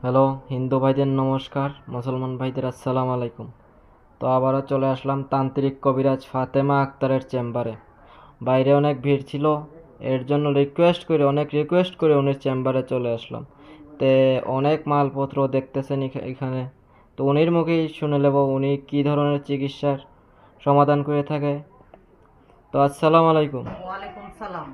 Hello, Hindu ভাইদের নমস্কার, মুসলমান ভাইদের আসসালামু আলাইকুম। তো আবারও চলে আসলাম তান্ত্রিক কবিরাজ ফাতেমা আক্তারের চেম্বারে। বাইরে অনেক ভিড় ছিল, এর জন্য অনেক রিকোয়েস্ট করে উনির চেম্বারে চলে আসলাম। তে অনেক মালপত্র দেখতেছেন এখানে। তো উনির মুখেই শুনে নেব উনি কী ধরনের চিকিৎসার সমাধান করে থাকে। তো আসসালামু আলাইকুম। ওয়ালাইকুম সালাম।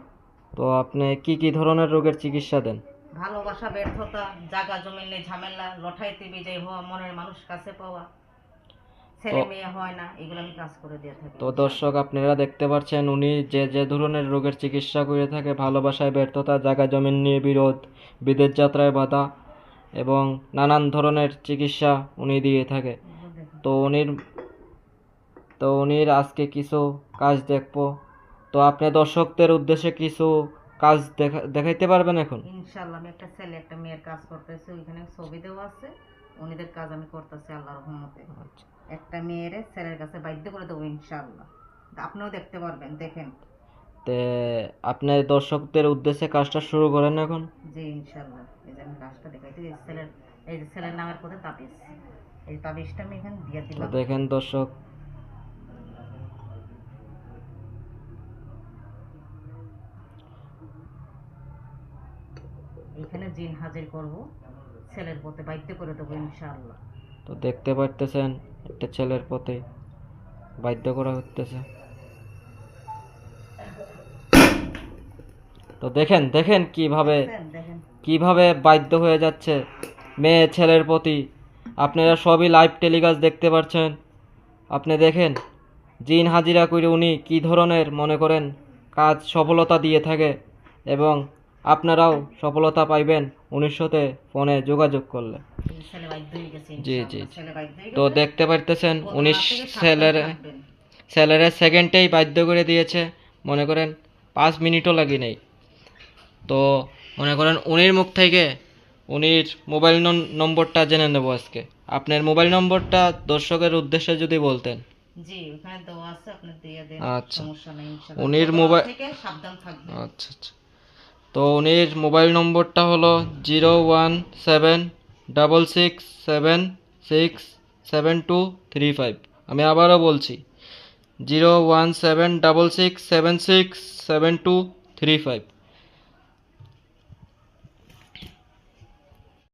তো আপনি কি ধরনের রোগের চিকিৎসা দেন? ভালোবাসা ব্যর্থতা, জাগা জমি নিয়ে ঝামেলা, লঠাইতে বিজয় হওয়া, মনের মানুষ কাছে পাওয়া, তো ছেলে মেয়ে হয় না, এগুলো আমি কাজ করে দিয়ে থাকি তো ইনশাআল্লাহ। দর্শক, আপনারা দেখতে পাচ্ছেন উনি যে ধরনের রোগের চিকিৎসা করে থাকে, ভালোবাসায় ব্যর্থতা, জায়গা জমিন নিয়ে বিরোধ, বিদেশ যাত্রায় বাধা এবং নানান ধরনের চিকিৎসা উনি দিয়ে থাকে। তো উনির তো উনির আজকে কিছু কাজ দেখবো। তো আপনি দর্শকদের উদ্দেশ্যে কিছু কাজ দেখাইতে পারবেন এখন? ইনশাআল্লাহ আমি একটা ছেলে একটা মেয়ের কাজ করতেছি, ওইখানে ছবি দেওয়া আছে, উনিদের কাজ আমি করতেছি আল্লাহর রহমতে। আচ্ছা। একটা মেয়ের ছেলের কাছে বাধ্য করে দেবো ইনশাআল্লাহ। আপনিও দেখতে পারবেন, দেখেন। তে আপনি দর্শকদের উদ্দেশ্যে কাজটা শুরু করেন এখন। জি ইনশাআল্লাহ। এই যে আমি কাজটা দেখাইতে, এই যে ছেলের নামের পথে তাবিজ, এই তাবিজটা আমি এখানে দিয়ে তো দিলাম। দেখেন দর্শক, এখানে জিন হাজির করব, ছেলের পথে বাধ্য করে দেবো ইনশাআল্লাহ। তো দেখতে পারতেছেন একটা ছেলের পথে বাধ্য করা হতেছে। তো দেখেন দেখেন কিভাবে দেখছেন, দেখেন। কিভাবে বাধ্য হয়ে যাচ্ছে মেয়ে ছেলের প্রতি। আপনারা সবই লাইভ টেলিকাস্ট দেখতে পাচ্ছেন। আপনি দেখেন জিন হাজিরা করে উনি কি ধরনের মনে করেন কাজ সফলতা দিয়ে থাকে, এবং আপনারাও সফলতা পাইবেন উনির সাথে ফোনে যোগাযোগ করলে। এই ছেলে বাধ্য হয়ে গেছে জি জি ইনশাআল্লাহ, জি। ছেলে বাধ্য হয়ে তো গেছে। দেখতে পারতেছেন উনি প্রথমা থেকে সাবধান ছেলের থাকবেন। ছেলের সেকেন্ডেই বাধ্য করে দিয়েছে, মনে করেন 5 মিনিটও লাগি নেই। তো মনে করেন উনির মুখ থেকে উনির মোবাইল নম্বরটা জেনে নেব আজকে। আপনার মোবাইল নম্বরটা দর্শকের উদ্দেশ্যে যদি বলতেন। জি ওখানে দেওয়া আছে, আপনি দিয়ে দেন, আচ্ছা। সমস্যা নেই ইনশাআল্লাহ। উনির প্রতারণা মোবাইল থেকে সাবধান থাকবেন। আচ্ছা আচ্ছা। তো উনির মোবাইল নম্বরটা হলো 01766767235। আমি আবারও বলছি, 01766767235।